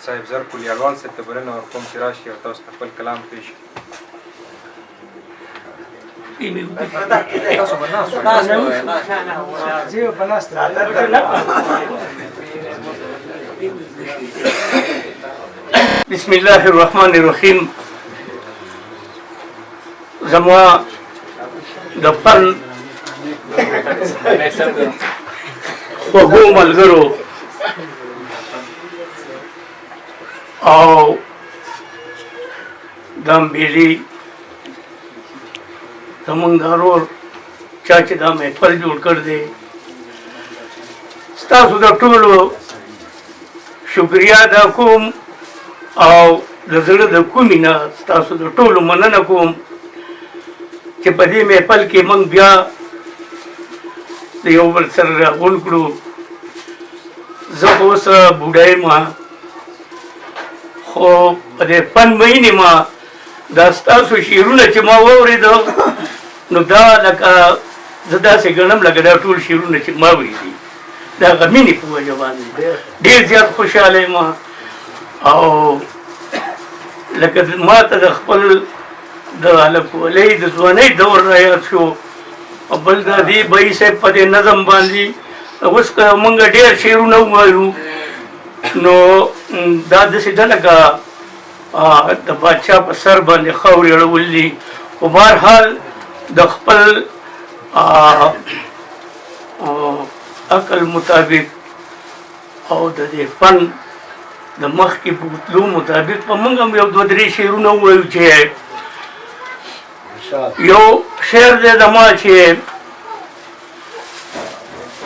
صاحب زر کلیاګال صاحب ته بلنه ورکوم چې راشي او تاسو خپل کلام پیش بسم الله الرحمن الرحیم. زما د پن خوږو ملګرو او د امبیلي زمونږ د ورور چا چې دا محفل جوړ کړ دی، ستاسو د ټولو شکریا ادا کوم او د زړه د کومې نه ستاسو د ټولو مننه کوم چې په دې محفل کې موږ بیا د یو بل سره راغونډ کړو. زه خو اوس بوډا یم، خو په دې فن مهینې ما دا ستاسو شعرونه چې ما واورېده نو دا لکه زه داسې ګڼم لکه دا ټول شعرونه چې ما ویلي د هغه مینې په وجه باندې ډېر زیات خوشحاله یم او لکه ما ته د خپل د هلکوالۍ د ځوانۍ دور را یاد شو. او بل د دې بهي صاحب په دې نظم باندې اوس که موږ ډېر شعرونه ووایو نو دا داسې ده لکه د بادشاه په سر باندې خاورې اړول دي. خو بهرحال د خپل عقل مطابق او د دې فن د مخکې په تلو مطابق په موږ هم یو دوه درې شعرونه ووایو چې یو شعر دی زما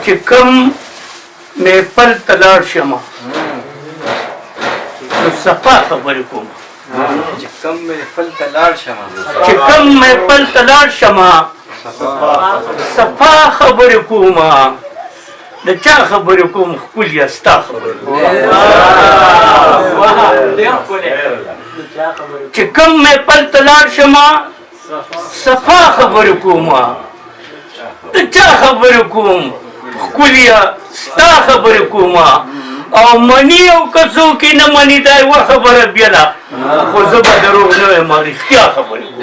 چې کوم محفل ته لاړ شمه نو صفا خبرې کوم، چې کوم محفل ته لاړ شمه صفا خبرې کومه. د چا خبرې کوم؟ ښکليه ستا خبرې کوم. چې کوم محفل ته لاړ شمه صفا خبرې کومه. د چا خبرې کوم؟ ښکليه ستا خبرې کومه. او منی او که څوک یې نه مني دا یوه خبره بېله، خو زه به دروغ نه وایم، رښتیا خبرې کوم.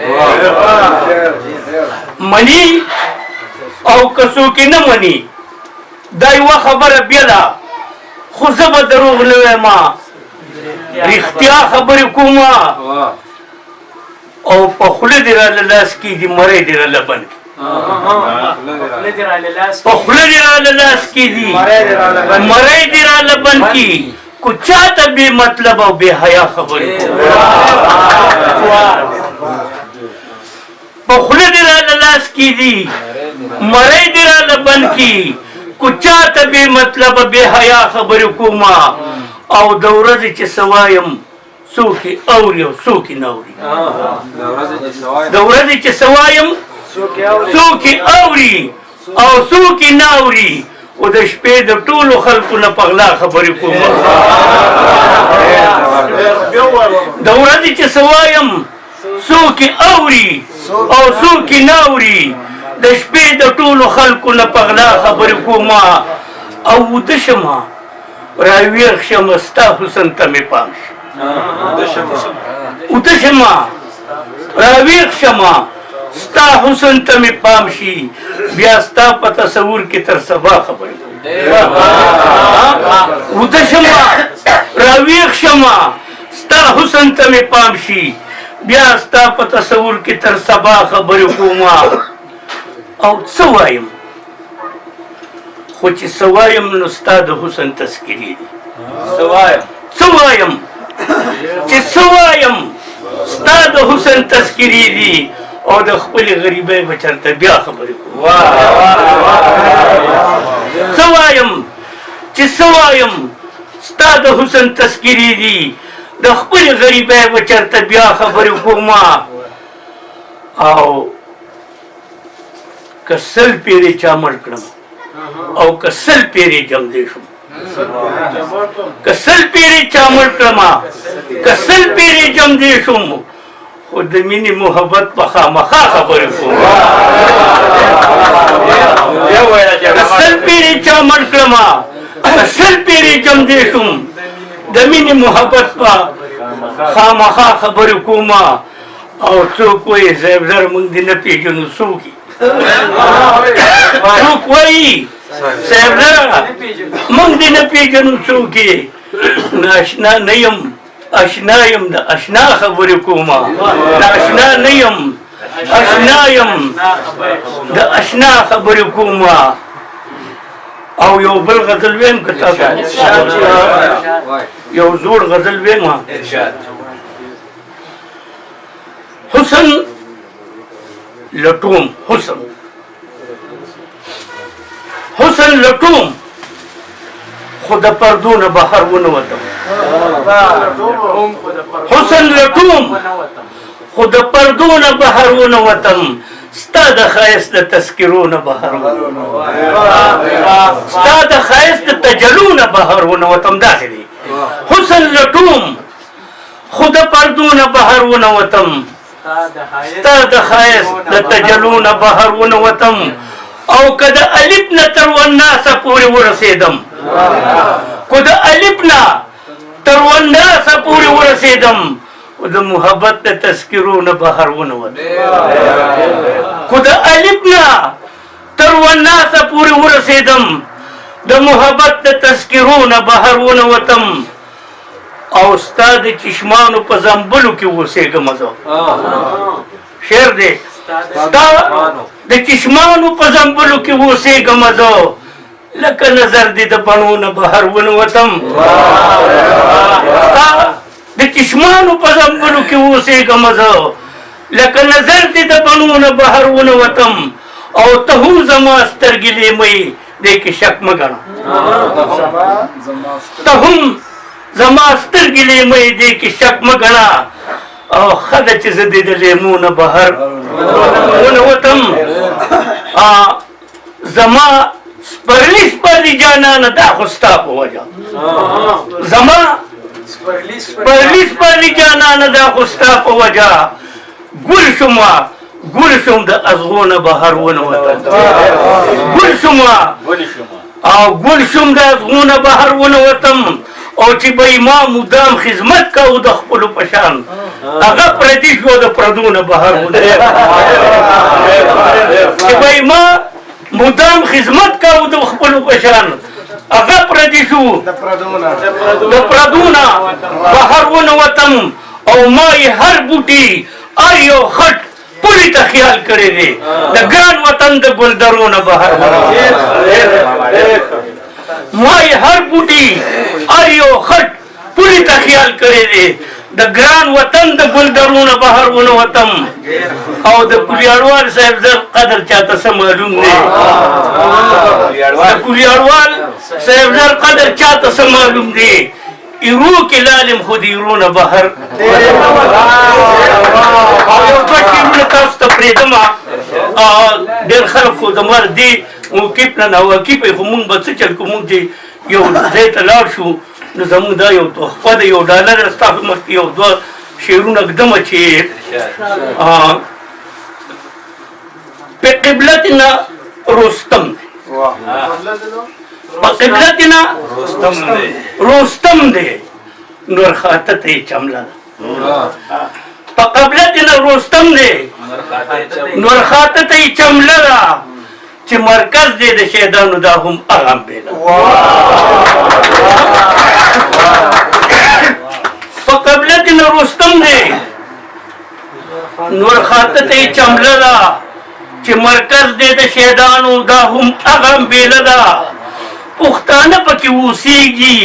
مني او که څوک یې نه مني دا یوه خبره بېله، خو زه به دروغ نه وایم، رښتیا خبرې کوم. او په خوله دې راله لاس کېږي، مری دې راله بند کړي. په خوله دې راله لاس کېږي، مری دې راله بند کړي. کو چاته بې مطلب او بې حیا خبرې په خوله دې راله لاس کېږي، مری دې راله بند کړي. کو چاته بې مطلب بې حیا خبرې کوم. او د ورځې چې څه وایم څوک یې اوري او څوک یې نه اوري. د ورځې چې څه وایم څوک یې اوري او څوک یې نه اوري. او د شپې د ټولو خلکو نه په غلا خبرې کوم. د ورځې چې څه وایم څوک یې اوري او څوک یې نه اوري. د شپې د ټولو خلکو نه په غلا خبرې کوم. او وده شمه راویښ شمه ستا حسن ته مې پام شي. وده شمه راویښ شمه ستا حسن ته مې پام شي. بیا ستا په تصور کې تر سبا خبرې کوم. وده شمه راویښ شمه ستا حسن ته مې پام شي. بیا ستا په تصور کې تر سبا خبرې کوم. او څه وایم خو چې څه وایم نو ستا د حسن تذکرې دي. څه وایم چې څه وایم ستا د حسن تذکرې دي. او د خپلې غریبۍ به چېرته بیا خبرې کوم. څه وایم چې څه وایم ستا د حسن تذکرې دي. د خپلې غریبۍ به چېرته بیا خبرې کوم. او که سل پیرې چا مړ کړم او که سل پیرې جمدې شم، که سل پیرې چا مړ کړم که سل پیرې جمدې شم، خو د مینې محبت په خامخا خبرې کوم. که سل پیرې چا مړ کړم که سل پیرې جمدې شم، د مینې محبت په خامخا خبرې کومه او څوک وایي صاحب زر موږ دې نه پېژنو څوک څوک وایي صاحب زر موږ دې نه پېژنو څوک اشنا نه یم اشنا یم د اشنا خبرې کومه د اشنا نه یم اشنا یم د اشنا خبرې کومه او یو بل غزل ویم که تاسو یو زوړ غزل ویم حسن لټوم حسن حسن لټوم خو د پردو نه بهر ونوتم حسن لټوم خو د پردو نه بهر ونوتم ستا د ښایست د تذکرو نه بهر ستا د ښایست د تجلو نه بهر ونوتم داسې دی حسن لټوم خو د پردو نه بهر ونوتم ستا د ښایست د تجلو نه بهر ونوتم او که د الف نه تر وناسه پورې ورسېدم که د الف نه تر وناسه پورې ورسېدم د محبت د تذکرو نه بهر ونوتم که د الف نه تر وناسه پورې ورسېدم د محبت د تذکرو نه بهر ونوتم او ستا د چشمانو په زنبلو کې اوسېږم زه شعر دی ستا د چشمانو په زنبلو کې اوسېږم زه لکه نظر دې د بڼو نه بهر ونوتم ستا د چشمانو په زنبلو کې اوسېږم زه لکه نظر دې د بڼو نه بهر ونوتم او ته هم زما سترګې لیمۍ دې کې شک مه ګڼه ته هم زما سترګې لیمۍ دې کې شک مه ګڼه او ښه ده چې زه دې د لیمو نه بهر ونوتم زما سپرلي سپرلي جانانه دا خو ستا په وجه زما سپرلي سپرلي جانانه دا خو ستا په وجه ګل شومه ګل شوم د ازغو نه بهر ونوتم ګل شومه او ګل شوم د ازغو نه بهر ونوتم او چې به ما مدام خدمت کوو د خپلو په شان هغه پردي شو د پردو نه بهر ونوتم چې به ما مدام خدمت کوو د خپلو په شان هغه پردي شو د پردو نه بهر ونوتم او ما یې هر بوټي هر یو خټ پولی ته خیال کړی دی د ګران وطن د ګلدرو نه بهر ما یې هر بوټي هر یو خټ پولی ته خیال کړی دی د ګران وطن د ګلدرو نه بهر ونوتم او د کولیاړوال صاحب زر قدر چاته څه معلوم دی د کولیاړوال صاحب زر قدر چاته څه معلوم دی ایرو کې لالم خو د ایرو نه بهر او یو دوه شعرونه تاسو ته پرېږدم ډېر خلک خو زما دې موقف نه ناواقفه خو مونږ به څه چل کوو مونږ چې یو ځای ته لاړ شو نو زمونږ دا یو تحفه ده یو ډالر ستاسو مخکې یو دوه شعرونه ږدمه چې په قبلتنا رستم په قبلتنا رستم دی نور خاطه ته یې چمله ده په قبلتنا رستم دی نور خاطه ته یې چمله ده چې مرکز دی د شهیدانو دا هم هغه بیله په قبلتنا رستم دی نور خاطه ته یې چمله ده چې مرکز دی د شهیدانو دا هم هغه بیله ده پښتانه پکې اوسېږي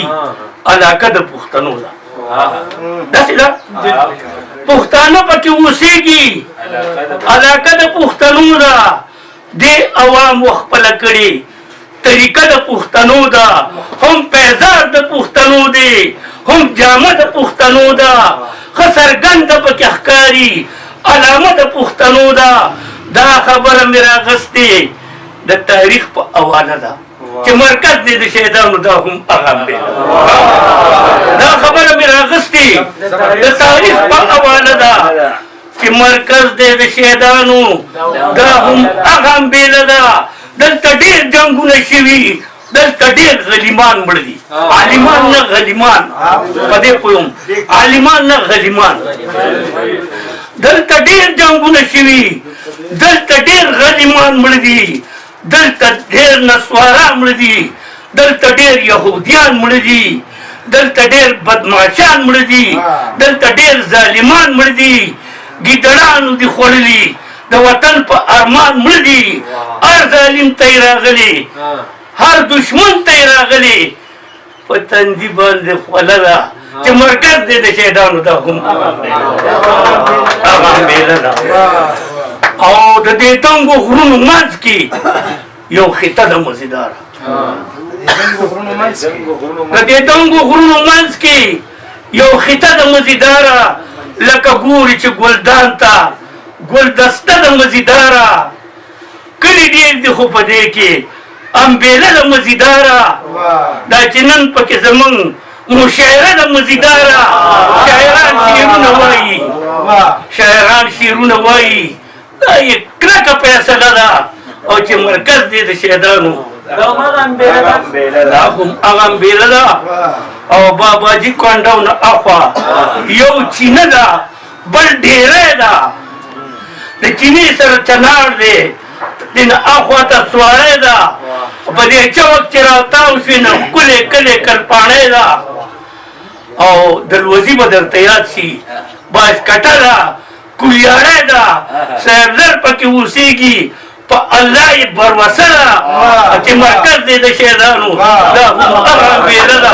علاقه د پښتنو ده داسې ده پښتانه پکې اوسېږي علاقه د پښتنو ده دې عوام خپله کړي طریقه د پښتنو ده هم پیزار د پښتنو دی هم جامه د پښتنو ده ښه څرګنده پکې ښکاري علامه د پښتنو ده دا خبره مې راغستې د تاریخ په حواله ده چې مرکز دی د شهیدانو دا هم هغه بیله دا خبره مې راغستې د تاریخ په حواله ده چې مرکز دی د شهیدانو دا هم هغه بیله ده دلته ډېر جنګونه شوي دلته ډېر غلیمان مړ دي عالمان نه غلیمان په دې پوهوم عالمان نه غلیمان دلته ډېر جنګونه شوي دلته ډېر غلیمان مړ دي دلته ډېر نسوارا مړ دي دلته ډېر یهودیان مړ دي دلته ډېر بدمعشان مړ دي دلته ډېر ظالمان مړ دي ګیدړانو دي خوړلي د وطن په ارمان مړ دي هر ظالم ته یې راغلي هر دشمن ته یې راغلي په تندي باندې خوله ده چې مرکز دی د شهیدانو دا هم هغه میله ده او د دې تنګو غرونو منځ کې یو خطه ده مزیداره د دې تنګو غرونو منځ کې یو خطه ده مزیداره لکه ګوري چې ګلدان ته ګلدسته ده مزیداره کلي ډېر دي خو په دې کې امبېله ده مزیداره دا چې نن پکې زمونږ مشاعره ده مزیداره شاعران شعرونه وایي شاعران شعرونه وایي دا یې کلکه فیصله ده او چې مرکز دی د شهیدانو دا هم هغه امبېله ده او باباجي کونډو نه اخوا یو چینه ده بل ډېری ده د چینې سره چنار دی دین اخوا ته سواری ده په دې چوک چې راتاو شوي نه ښکلې کلې کلپاڼۍ ده او دروازي به درته یاد شي باسکټه ده کولیاړی ده صاحبزر پکې اوسېږي په الله یې بروسه ده چې مرکز دی د شهیدانو دا هم هغه امبېله ده